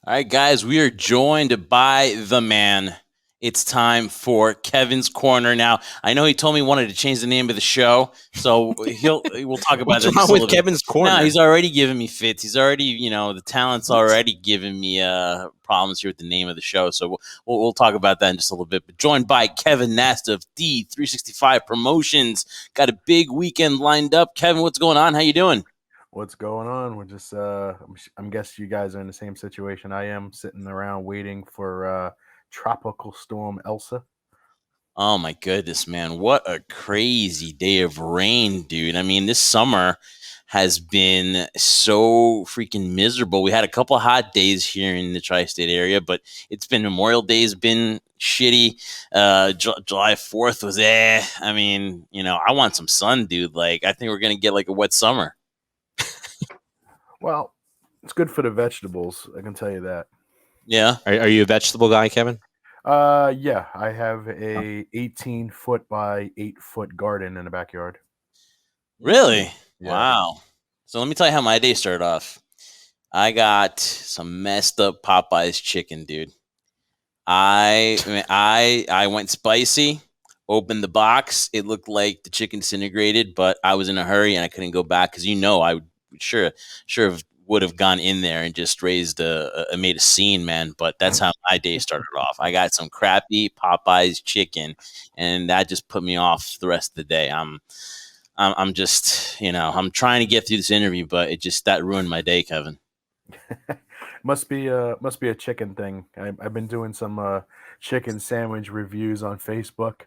All right, guys, we are joined by the man. It's time for Kevin's Corner. Now, I know he told me he wanted to change the name of the show, so we'll talk about What's that. wrong with Kevin's Corner? No, he's already giving me fits. He's already, the talent's already giving me problems here with the name of the show. So we'll talk about that in just a little bit. But joined by Kevin Nast of D365 Promotions. Got a big weekend lined up. Kevin, what's going on? How you doing? What's going on? We're just I'm guessing you guys are in the same situation I am, sitting around waiting for tropical storm Elsa. Oh my goodness, man. What a crazy day of rain, dude. I mean, this summer has been so freaking miserable. We had a couple of hot days here in the tri-state area, but it's been Memorial Day's been shitty. July 4th was I mean, I want some sun, dude. Like, I think we're going to get like a wet summer. Well, it's good for the vegetables, I can tell you that. Yeah. Are you a vegetable guy, Kevin? Yeah, I have a 18-foot by 8-foot garden in the backyard. Really? Yeah. Wow. So let me tell you how my day started off. I got some messed up Popeyes chicken, dude. I went spicy. Opened the box. It looked like the chicken disintegrated, but I was in a hurry and I couldn't go back because I would sure would have gone in there and just made a scene, man. But that's how my day started off. I got some crappy Popeyes chicken, and that just put me off the rest of the day. I'm just I'm trying to get through this interview, but that ruined my day, Kevin. must be a chicken thing. I've been doing some chicken sandwich reviews on Facebook.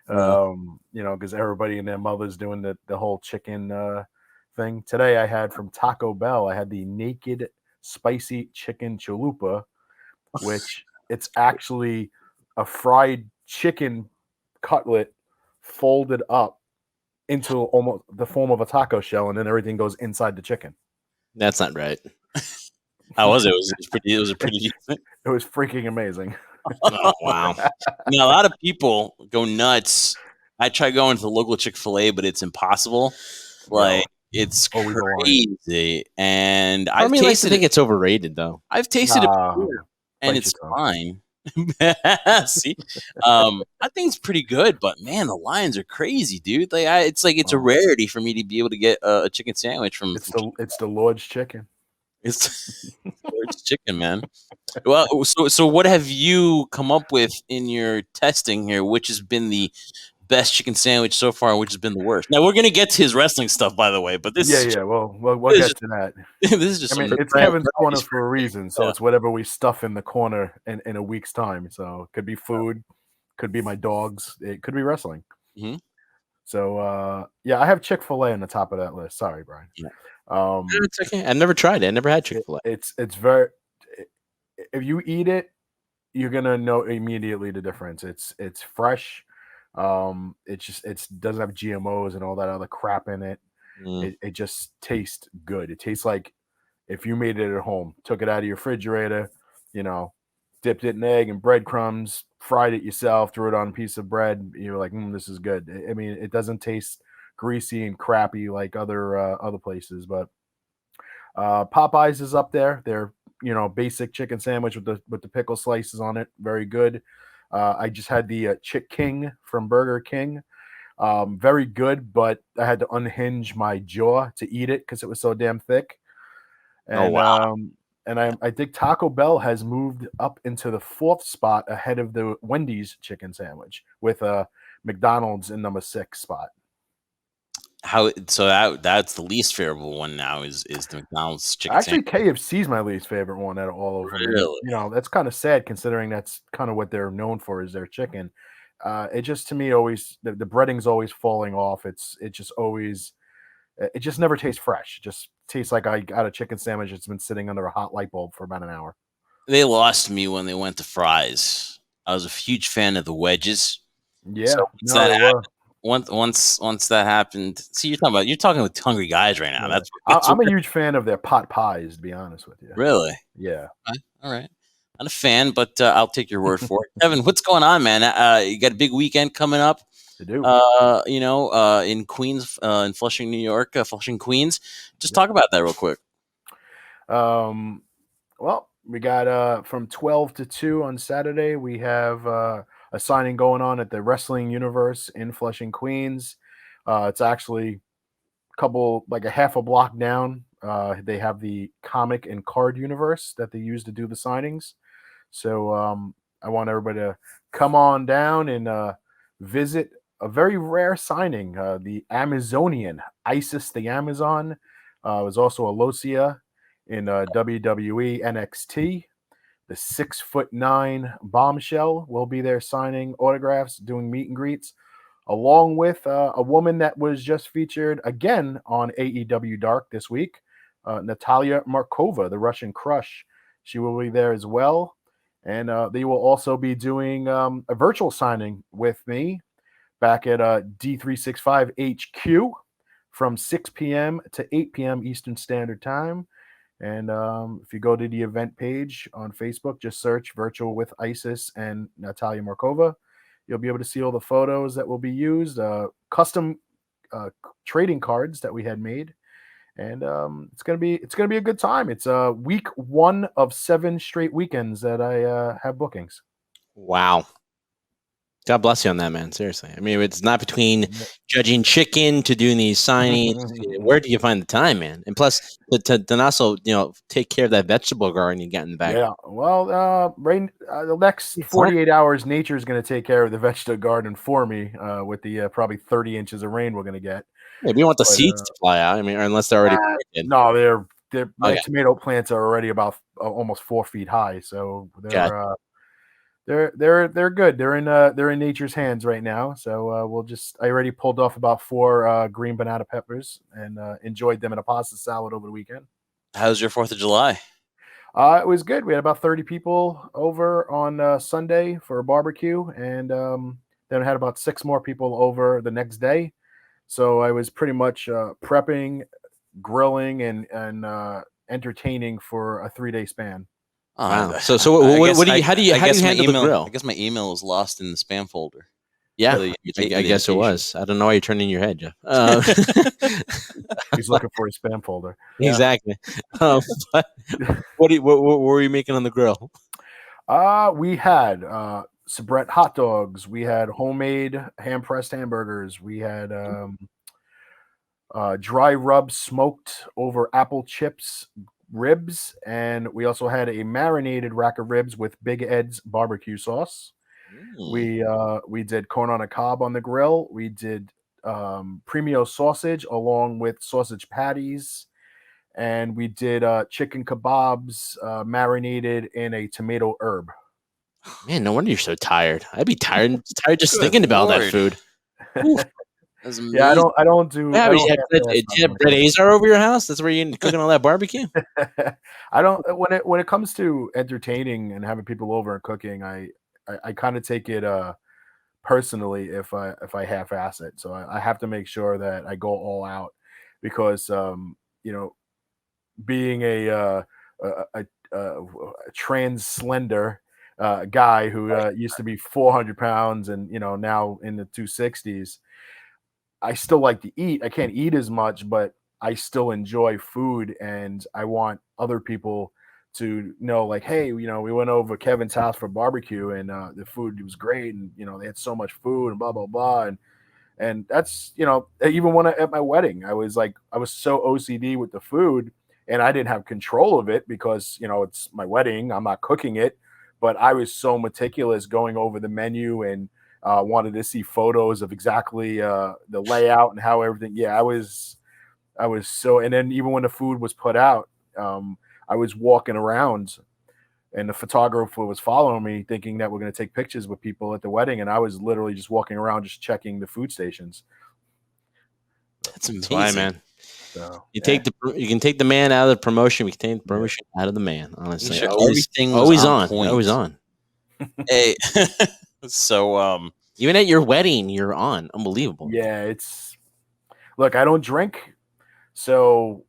Because everybody and their mother's doing the whole chicken thing. Today I had from Taco Bell, I had the naked spicy chicken chalupa, which it's actually a fried chicken cutlet folded up into almost the form of a taco shell, and then everything goes inside the chicken. That's not right. How was it? It was pretty decent. It was freaking amazing. Oh, wow. Now, a lot of people go nuts. I try going to the local Chick-fil-A, but it's impossible. Like, it's crazy. And I like to think it's overrated, though. I've tasted it before, and it's fine. See, I think it's pretty good, but man, the lines are crazy, dude. Like, it's a rarity for me to be able to get a chicken sandwich from. It's the Lord's chicken. It's Lord's chicken, man. Well, so what have you come up with in your testing here? Which has been the best chicken sandwich so far, and which has been the worst? Now we're gonna get to his wrestling stuff, by the way, but this Well, we'll get to that. This is just. It's Kevin's Corner for a reason, so it's whatever we stuff in the corner in a week's time. So it could be food, could be my dogs, it could be wrestling. Mm-hmm. So I have Chick-fil-A on the top of that list. Sorry, Brian. Yeah. It's okay. I've never tried it. I never had Chick-fil-A. It's very. If you eat it, you're gonna know immediately the difference. It's fresh. It doesn't have GMOs and all that other crap in it. It just tastes good. It tastes like if you made it at home, took it out of your refrigerator, dipped it in egg and breadcrumbs, fried it yourself, threw it on a piece of bread. You're like, this is good. I mean, it doesn't taste greasy and crappy like other places, but Popeyes is up there. They're basic chicken sandwich with the pickle slices on it, very good. I just had the Chick King from Burger King, very good, but I had to unhinge my jaw to eat it because it was so damn thick. And, oh wow! And I think Taco Bell has moved up into the 4th spot ahead of the Wendy's chicken sandwich, with McDonald's in number 6 spot. That's the least favorable one now is the McDonald's chicken sandwich. Actually, KFC is my least favorite one out of all of them. Really? That's kind of sad considering that's kind of what they're known for is their chicken. It just, to me, always the breading's always falling off. It just never tastes fresh. It just tastes like I got a chicken sandwich that's been sitting under a hot light bulb for about an hour. They lost me when they went to fries. I was a huge fan of the wedges. Yeah, so once that happened, see, you're talking with hungry guys right now. Yeah. I'm a huge fan of their pot pies, to be honest with you. Really? Yeah. All right. Not a fan, but I'll take your word for it. Kevin, what's going on, man? You got a big weekend coming up. I do. In Queens, in Flushing, New York, Flushing, Queens. Just talk about that real quick. Well, We got from 12 to 2 on Saturday. We have a signing going on at the Wrestling Universe in Flushing, Queens. It's actually like a half a block down. They have the comic and card universe that they use to do the signings. So I want everybody to come on down and visit a very rare signing. The Amazonian, Isis the Amazon, was also Aloisia in WWE NXT. The 6'9" Bombshell will be there signing autographs, doing meet and greets, along with a woman that was just featured again on AEW Dark this week, Natalia Markova, the Russian Crush. She will be there as well. And they will also be doing a virtual signing with me back at D365 HQ from 6 p.m. to 8 p.m. Eastern Standard Time. And if you go to the event page on Facebook, just search Virtual with Isis and Natalia Markova. You'll be able to see all the photos that will be used, custom trading cards that we had made. And it's gonna be a good time. It's week 1 of 7 straight weekends that I have bookings. Wow. God bless you on that, man. Seriously. I mean, it's not between judging chicken to doing these signings. Where do you find the time, man? And plus, to also, take care of that vegetable garden you got in the back. Yeah. Well, the next 48 hours, nature is going to take care of the vegetable garden for me with the probably 30 inches of rain we're going to get. Maybe you want the seeds to fly out. I mean, unless they're already planted. No, my tomato plants are already about almost 4 feet high, so they're good. They're in nature's hands right now. So I already pulled off about 4 green banana peppers and enjoyed them in a pasta salad over the weekend. How's your 4th of July? It was good. We had about 30 people over on Sunday for a barbecue, and then I had about 6 more people over the next day. So I was pretty much prepping, grilling, and entertaining for a 3-day span. Wow. So how do you handle the grill? I guess my email was lost in the spam folder. Yeah, I guess it was. I don't know why you're turning your head, Jeff. He's looking for his spam folder. Exactly. But what were you making on the grill? We had Sabrett hot dogs. We had homemade hand-pressed hamburgers. We had dry rub smoked over apple chips ribs, and we also had a marinated rack of ribs with Big Ed's barbecue sauce. We did corn on a cob on the grill. We did premio sausage along with sausage patties, and we did chicken kebabs marinated in a tomato herb. Man, no wonder you're so tired. I'd be tired just thinking about that food. Yeah, I don't do. Yeah, do you have Red Azar over your house? That's where you're cooking all that barbecue. I don't. When it comes to entertaining and having people over and cooking, I kind of take it personally if I half-ass it. So I have to make sure that I go all out because being a trans slender guy who used to be 400 pounds and now in the 260s. I still like to eat. I can't eat as much, but I still enjoy food, and I want other people to know, like, hey, we went over Kevin's house for barbecue, and the food was great, and they had so much food, and blah blah blah, and that's even when at my wedding, I was so OCD with the food, and I didn't have control of it because it's my wedding, I'm not cooking it, but I was so meticulous going over the menu and wanted to see photos of exactly the layout and how everything. Yeah, I was so. And then even when the food was put out, I was walking around, and the photographer was following me, thinking that we're going to take pictures with people at the wedding, and I was literally just walking around, just checking the food stations. That's amazing, man. So, you can take the man out of the promotion. We can take the promotion out of the man. Honestly, everything was always on point. Always on. Hey. So even at your wedding, you're on. Unbelievable. Yeah, look, I don't drink, so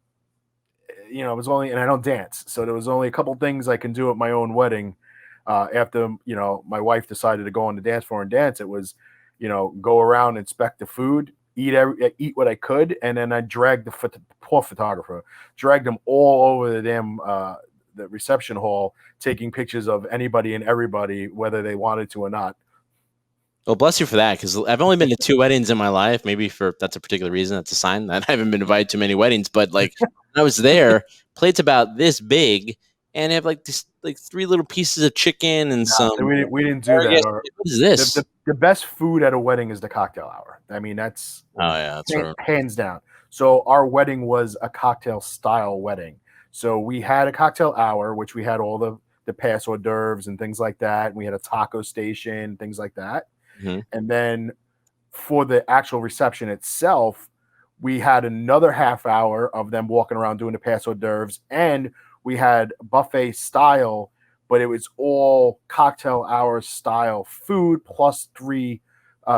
it was only, and I don't dance, so there was only a couple things I can do at my own wedding. After my wife decided to go on the dance floor and dance, it was go around, inspect the food, eat what I could, and then I dragged the poor photographer, dragged him all over the damn the reception hall, taking pictures of anybody and everybody, whether they wanted to or not. Well, bless you for that, because I've only been to 2 weddings in my life. Maybe that's a particular reason. That's a sign that I haven't been invited to many weddings. But like when I was there, plates about this big, and they have like this like 3 little pieces of chicken and some. So we didn't do that. Or, what is this? The best food at a wedding is the cocktail hour. I mean, that's hands down. So our wedding was a cocktail style wedding. So we had a cocktail hour, which we had all the pass hors d'oeuvres and things like that. And we had a taco station, things like that. Mm-hmm. And then for the actual reception itself, we had another half hour of them walking around doing the pass hors d'oeuvres, and we had buffet style, but it was all cocktail hour style food plus 3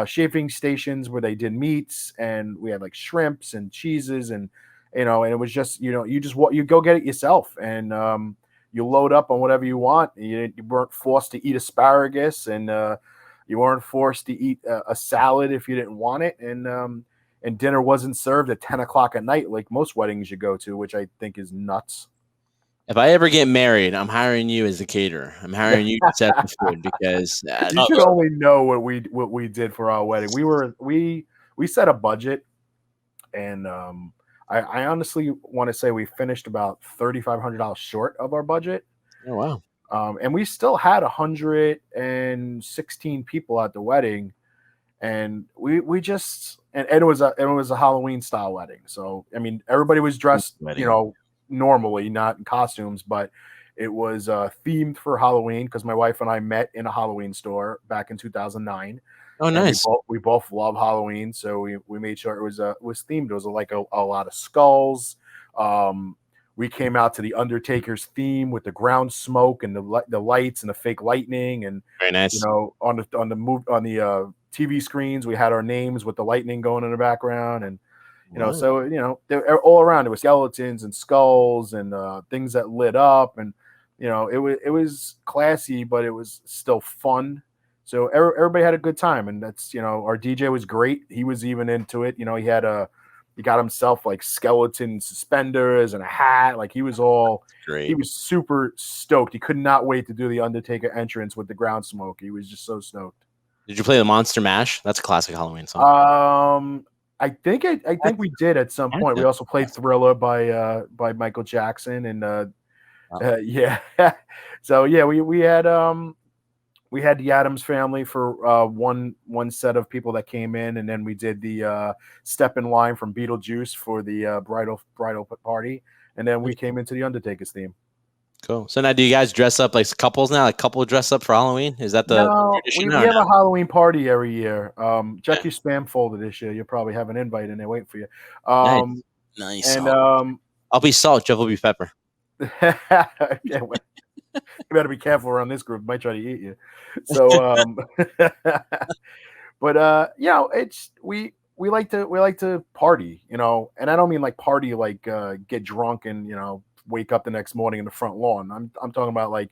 shaving stations where they did meats, and we had like shrimps and cheeses, and and it was just you go get it yourself, and you load up on whatever you want. You weren't forced to eat asparagus, and you weren't forced to eat a salad if you didn't want it, and dinner wasn't served at 10 o'clock at night like most weddings you go to, which I think is nuts. If I ever get married, I'm hiring you as the caterer. I'm hiring you to set the food, because you should only know what we did for our wedding. We set a budget, and I honestly want to say we finished about $3,500 short of our budget. Oh wow. And we still had 116 people at the wedding, and we just and it was a Halloween style wedding. So I mean, everybody was dressed, normally, not in costumes, but it was themed for Halloween, because my wife and I met in a Halloween store back in 2009. Oh, nice. We both love Halloween, so we made sure it was themed. It was like a lot of skulls. We came out to the Undertaker's theme with the ground smoke and the lights and the fake lightning, and very nice. On the TV screens we had our names with the lightning going in the background, and so they're all around. There were skeletons and skulls and things that lit up, and it was classy, but it was still fun. So everybody had a good time, and that's our DJ was great. He was even into it. He got himself like skeleton suspenders and a hat. Like he was all great. He was super stoked. He could not wait to do the Undertaker entrance with the ground smoke. He was just so stoked. Did you play the Monster Mash? That's a classic Halloween song. I think we did at some point. We also played Thriller by Michael Jackson, and yeah. So yeah, we had the Addams Family for one set of people that came in, and then we did the Step in Line from Beetlejuice for the bridal party, and then we came into the Undertaker's theme. Cool. So now, do you guys dress up like couples now? Like couple dress up for Halloween? Is that the tradition? We have a Halloween party every year. Check your spam folder this year. You'll probably have an invite in there waiting for you. Nice. And I'll be salt. Jeff will be pepper. You better be careful around this group. Might try to eat you. So, but it's we like to party, and I don't mean like party like get drunk and wake up the next morning in the front lawn. I'm talking about like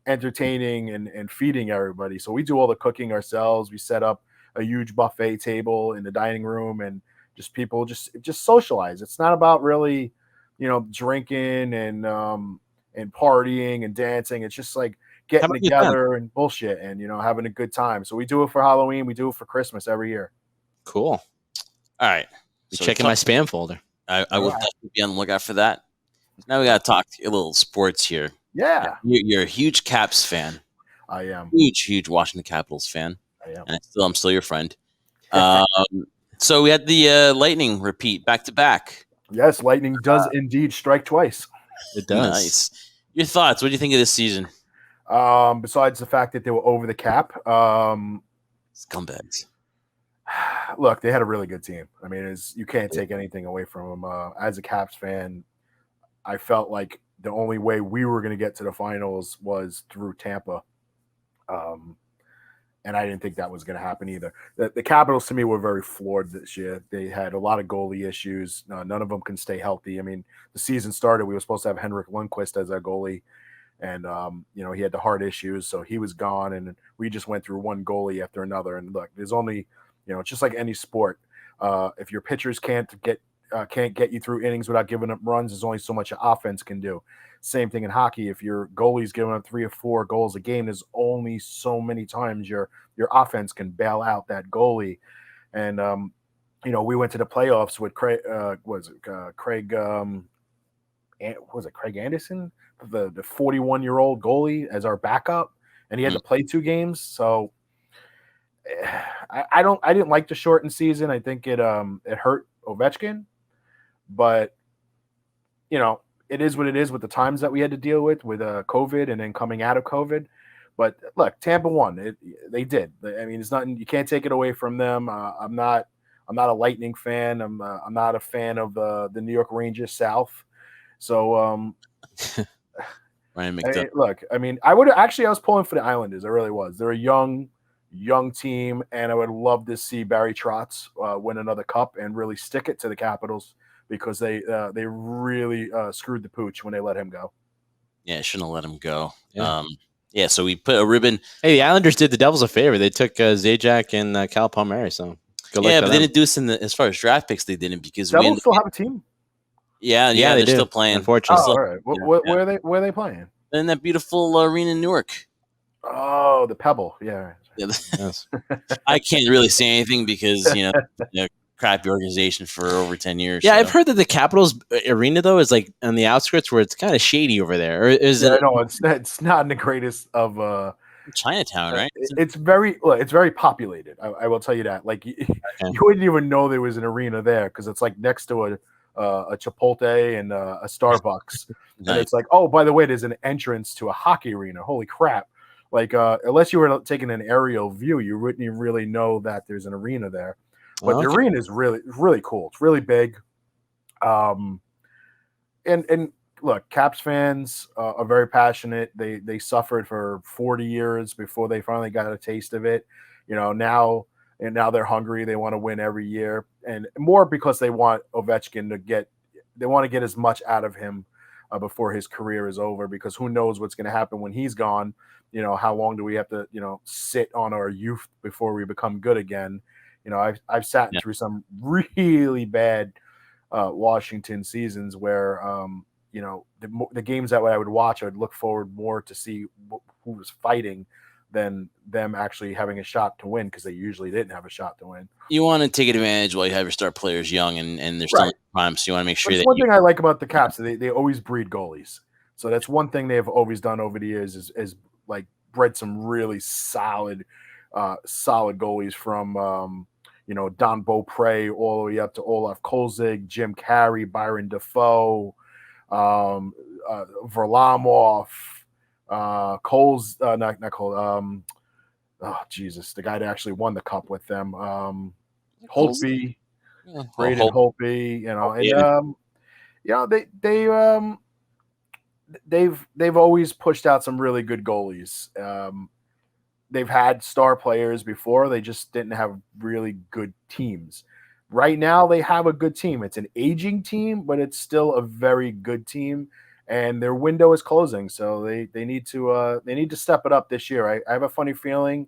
entertaining and feeding everybody. So we do all the cooking ourselves. We set up a huge buffet table in the dining room, and just people just socialize. It's not about really drinking and partying and dancing. It's just like getting together and bullshit and having a good time. So we do it for Halloween, we do it for Christmas every year. Cool. All right. So checking my spam folder. I will definitely be on the lookout for that. Now we got to talk a little sports here. Yeah. You're a huge Caps fan. I am. Huge Washington Capitals fan. I am. And I'm still your friend. So we had the Lightning repeat back to back. Yes, Lightning does indeed strike twice. It does. Nice. Your thoughts? What do you think of this season? Besides the fact that they were over the cap, scumbags. Look, they had a really good team. I mean, you can't take anything away from them. As a Caps fan, I felt like the only way we were going to get to the finals was through Tampa. And I didn't think that was going to happen either. The Capitals, to me, were very flawed this year. They had a lot of goalie issues. None of them can stay healthy. I mean, the season started, we were supposed to have Henrik Lundqvist as our goalie. And, he had the heart issues, so he was gone. And we just went through one goalie after another. And look, there's only, it's just like any sport. If your pitchers can't get can't get you through innings without giving up runs. There's only so much offense can do. Same thing in hockey. If your goalie's giving up 3 or 4 goals a game, there's only so many times your offense can bail out that goalie. And we went to the playoffs with Craig. Craig? Was it Craig Anderson, the 41-year-old goalie, as our backup, and he had to play 2 games. So I didn't like the shortened season. I think it hurt Ovechkin, but it is what it is with the times that we had to deal with COVID and then coming out of COVID. But look, Tampa won. They did. I mean, it's nothing. You can't take it away from them. I'm not a Lightning fan. I'm not a fan of the New York Rangers South. So look, I mean, I was pulling for the Islanders. I really was. They're a young team, and I would love to see Barry Trotz win another cup and really stick it to the Capitals, because they really screwed the pooch when they let him go. Yeah, shouldn't have let him go. Yeah. So we put a ribbon. Hey, the Islanders did the Devils a favor. They took Zajac and Cal Palmieri. So good luck. Yeah, but they didn't do this as far as draft picks. They didn't, because Devils still have a team. Yeah, they're still playing. Unfortunately, all right. Where are they playing? In that beautiful arena in Newark. Oh, the Pebble. Yeah. Yes. I can't really say anything because crappy organization for over 10 years. Yeah, so. I've heard that the Capitals arena though is like on the outskirts where it's kind of shady over there. Or is it? No, it's not in the greatest of Chinatown, right? It's very populated. I will tell you that. Like you wouldn't even know there was an arena there, because it's like next to a Chipotle and a Starbucks. Nice. And it's like, oh, by the way, there's an entrance to a hockey arena. Holy crap. Like, unless you were taking an aerial view, you wouldn't even really know that there's an arena there. But the arena is really, really cool. It's really big. And look, Caps fans are very passionate. They suffered for 40 years before they finally got a taste of it. Now they're hungry. They want to win every year, and more because they want Ovechkin to get as much out of him before his career is over, because who knows what's going to happen when he's gone. How long do we have to, sit on our youth before we become good again? I've sat through some really bad Washington seasons where, the games that I would watch, I would look forward more to see who was fighting than them actually having a shot to win, because they usually didn't have a shot to win. You want to take advantage while you have your star players young and they're still in prime, so you want to make sure that. One thing I like about the Caps, they always breed goalies. So that's one thing they've always done over the years is like bred some really solid goalies from Don Beaupre all the way up to Olaf Kolzig, Jim Carey, Byron Dafoe, Varlamov, Cole's not Cole. Jesus, the guy that actually won the cup with them. Holtby, Braden Holtby, they've always pushed out some really good goalies. They've had star players before. They just didn't have really good teams. Right now, they have a good team. It's an aging team, but it's still a very good team. And their window is closing, so they need to step it up this year. I have a funny feeling,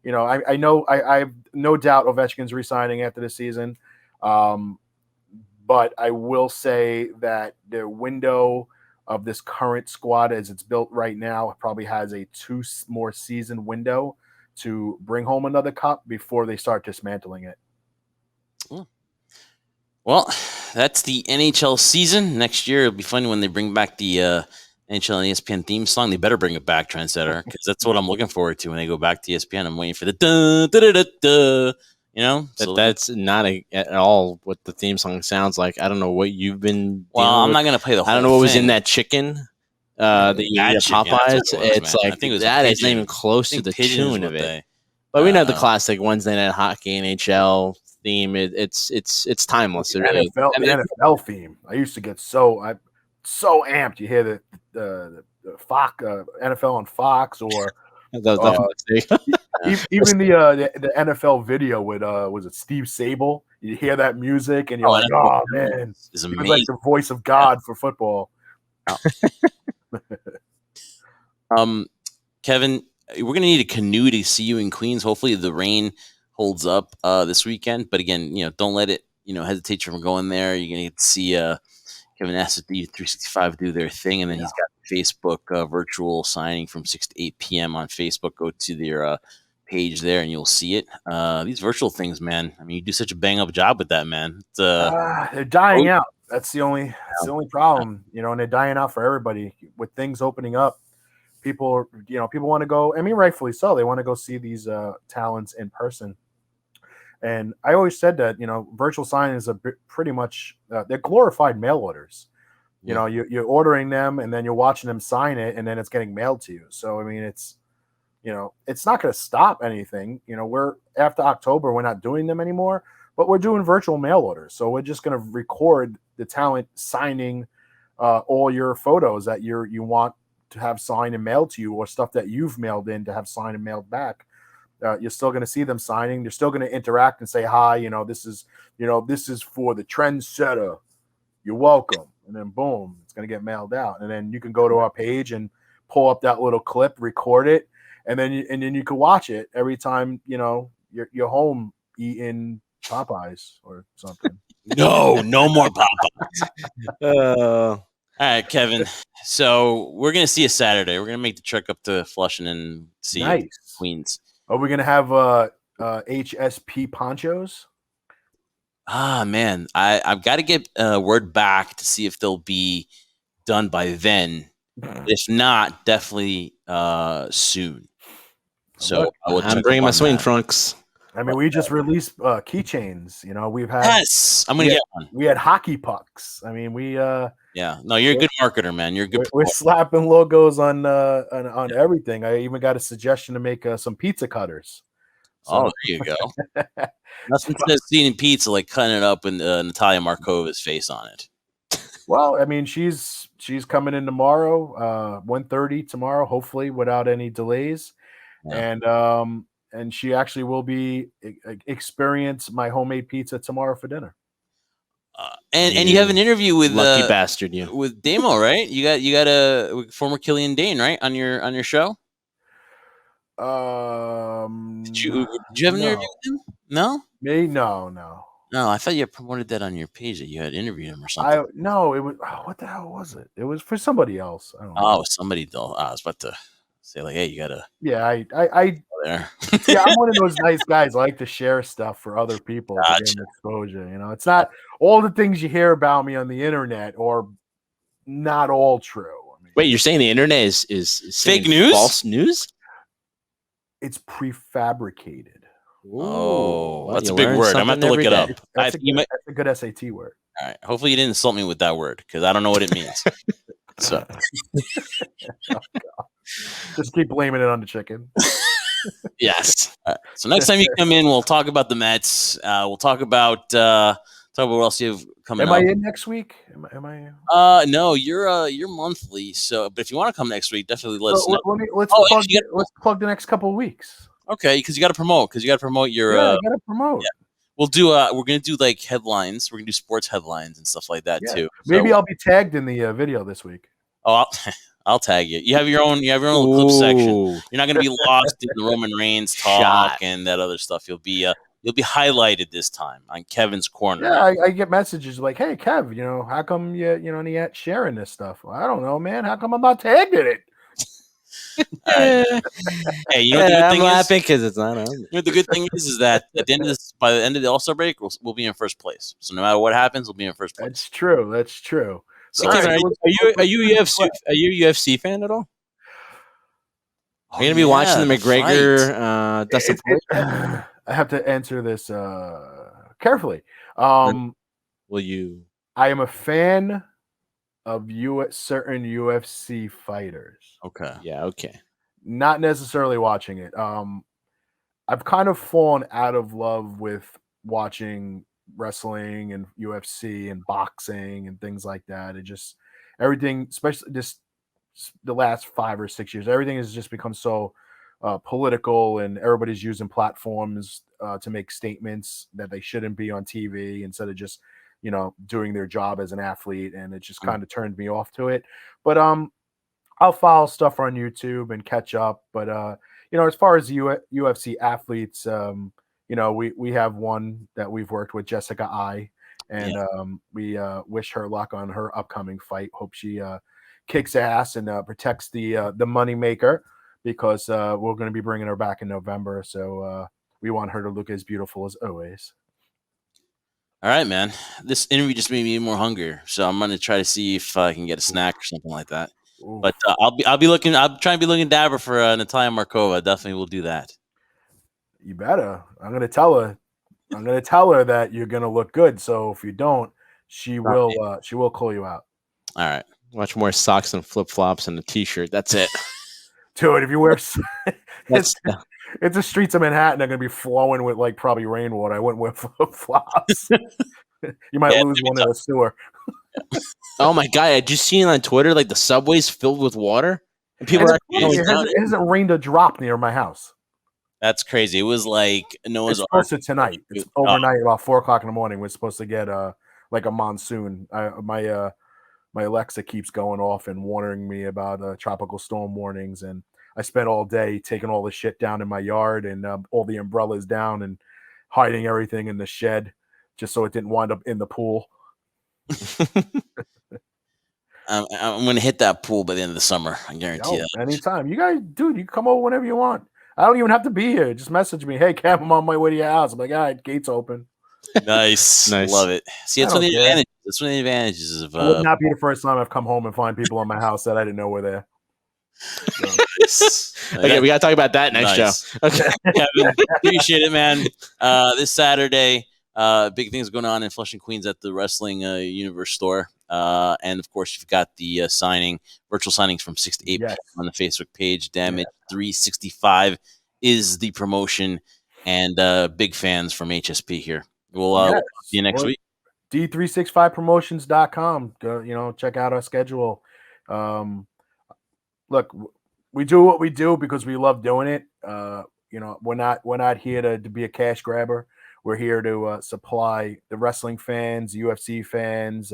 I know I have no doubt Ovechkin's re-signing after the season, but I will say that the window of this current squad as it's built right now probably has a 2 more season window to bring home another cup before they start dismantling it. Well, that's the NHL season. Next year, it'll be fun when they bring back the NHL and ESPN theme song. They better bring it back, Trendsetter, because that's what I'm looking forward to when they go back to ESPN. I'm waiting for the da da da da. That's not at all what the theme song sounds like. I don't know what you've been. Well, I'm not gonna play the whole. I don't know what was in that chicken. The Popeyes. It's like I think that is not even close to the tune of it. But we know the classic Wednesday Night Hockey NHL theme. It's timeless. The NFL theme. I used to get so amped. You hear the Fox NFL on Fox, or even the NFL video with was it Steve Sable? You hear that music and you're like, oh man, it's like the voice of God for football. Kevin, we're gonna need a canoe to see you in Queens. Hopefully the rain holds up this weekend, but again, don't let it hesitate from going there. You're gonna get to see Kevin SSD 365 do their thing, and then he's got Facebook virtual signing from 6 to 8 p.m. on Facebook. Go to their page there, and you'll see it. These virtual things, man. I mean, you do such a bang up job with that, man. They're dying out. That's the only problem, and they're dying out for everybody with things opening up. People want to go. I mean, rightfully so. They want to go see these talents in person. And I always said that, virtual signing is pretty much they're glorified mail orders. Yeah. You're ordering them and then you're watching them sign it and then it's getting mailed to you. So, I mean, it's not going to stop anything. We're after October, we're not doing them anymore, but we're doing virtual mail orders. So we're just going to record the talent signing all your photos that you want to have signed and mailed to you, or stuff that you've mailed in to have signed and mailed back. You're still going to see them signing. They're still going to interact and say, hi, this is for the trendsetter. You're welcome. And then boom, it's going to get mailed out. And then you can go to our page and pull up that little clip, record it. And then you can watch it every time, you're home eating Popeyes or something. No more Popeyes. All right, Kevin. So we're going to see you Saturday. We're going to make the trek up to Flushing and see you Queens. Are we going to have HSP ponchos? Ah, man. I've got to get word back to see if they'll be done by then. If not, definitely soon. So I'm bringing my swing trunks. I mean, we just released keychains. We've had. Yes, I'm gonna get one. We had hockey pucks. I mean, yeah, no, you're a good marketer, man. You're good. We're slapping logos on everything. I even got a suggestion to make some pizza cutters. So. Oh, there you go. Nothing says seeing pizza like cutting it up with Natalia Markova's face on it. Well, I mean, she's coming in tomorrow, 1:30 tomorrow, hopefully without any delays, and she actually will be experience my homemade pizza tomorrow for dinner. And you have an interview with lucky bastard, you with Damo, right? You got a former Killian Dane, right, on your show. Did you have an interview with him? No, me, no. I thought you promoted that on your page that you had interviewed him or something. No, it was what the hell was it? It was for somebody else. I don't know. Oh, somebody. I was about to say like, hey, you gotta. Yeah, I there. Yeah, I'm one of those nice guys. I like to share stuff for other people to get exposure. It's not all the things you hear about me on the internet or not all true. I mean, wait, you're saying the internet is fake news? False news? It's prefabricated. Oh, that's a big word. I'm going to have to look it up. That's a good SAT word. All right. Hopefully you didn't insult me with that word because I don't know what it means. So, oh, just keep blaming it on the chicken. Yes. Right. So next time you come in, we'll talk about the Mets. We'll talk about what else you have coming up. Am I in next week? Am I? No, you're monthly. So, but if you want to come next week, definitely let us know. Let's plug the next couple of weeks. Okay, because you got to promote. Your. I got to promote. Yeah. We'll do. We're gonna do like headlines. We're gonna do sports headlines and stuff like that too. Maybe I'll be tagged in the video this week. Oh, I'll tag you. You have your own little clip section. You're not gonna be lost in the Roman Reigns talk and that other stuff. You'll be highlighted this time on Kevin's Corner. Yeah, I get messages like, "Hey, Kev, how come you not sharing this stuff?" Well, I don't know, man. How come I'm not tagged in it? Right. Hey, I'm laughing because it's not on. The good thing is that at the end of by the end of the All-Star break, we'll be in first place. So no matter what happens, we'll be in first place. That's true. So, Kevin, are you a UFC fan at all? Are you gonna be watching the McGregor Dustin Poirier? I have to answer this carefully. Will you? I am a fan of certain UFC fighters. Okay. Yeah. Okay. Not necessarily watching it. I've kind of fallen out of love with watching wrestling and UFC and boxing and things like that. It just everything, especially just the last 5 or 6 years, everything has just become so political, and everybody's using platforms to make statements that they shouldn't be on TV instead of just doing their job as an athlete, and it just kind of turned me off to it. But I'll follow stuff on YouTube and catch up. But as far as UFC athletes, we have one that we've worked with, Jessica I. and we wish her luck on her upcoming fight. Hope she kicks ass and protects the moneymaker, because we're going to be bringing her back in November. So we want her to look as beautiful as always. All right, man. This interview just made me more hungry, so I'm gonna try to see if I can get a snack or something like that. Oof. But I'll be looking. I'll try and be looking dapper for Natalia Markova. Definitely will do that. You better. I'm gonna tell her that you're gonna look good. So if you don't, she will call you out. All right. Watch more socks and flip flops and a t-shirt. That's it. Dude, if you wear it's the streets of Manhattan are gonna be flowing with like probably rainwater. I wouldn't wear flip flops. You might lose one in the sewer. Oh my god! I just seen on Twitter like the subway's filled with water, and people are it hasn't rained a drop near my house. That's crazy. It was like Noah's Ark. It's supposed to tonight. It's overnight about 4:00 in the morning. We're supposed to get like a monsoon. My Alexa keeps going off and warning me about tropical storm warnings, and I spent all day taking all the shit down in my yard and all the umbrellas down and hiding everything in the shed just so it didn't wind up in the pool. I'm going to hit that pool by the end of the summer. I guarantee that. Anytime. You guys, dude, you can come over whenever you want. I don't even have to be here. Just message me. Hey, Cap, I'm on my way to your house. I'm like, all right, gate's open. Nice. Love it. See, that's one of the advantages. That's one of the advantages of. It would not be the first time I've come home and find people in my house that I didn't know were there. So. Okay, we got to talk about that next show. Okay, Kevin, appreciate it, man. This Saturday, big things going on in Flushing, Queens at the Wrestling Universe store. And of course, you've got the virtual signings from 6 to 8 p.m. on the Facebook page. Damage 365 is the promotion, and big fans from HSP here. We'll see you next week. D365promotions.com. Go, check out our schedule. Look, we do what we do because we love doing it. We're not here to be a cash grabber. We're here to supply the wrestling fans, UFC fans,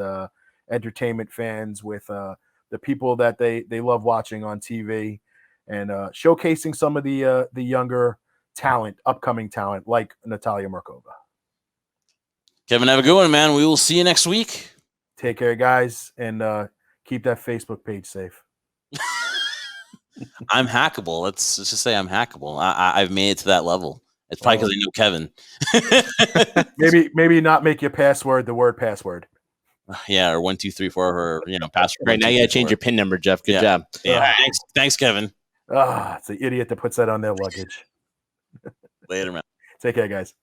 entertainment fans with the people that they love watching on TV, and showcasing some of the younger talent, upcoming talent like Natalia Markova. Kevin, have a good one, man. We will see you next week. Take care, guys, and keep that Facebook page safe. I'm hackable. Let's just say I'm hackable. I've made it to that level. It's probably because I know Kevin. maybe not make your password the word password. Yeah, or 1 2 3 4, or password. Right now, you got to change your PIN number, Jeff. Good job. Yeah, thanks, Kevin. It's the idiot that puts that on their luggage. Later, man. Take care, guys.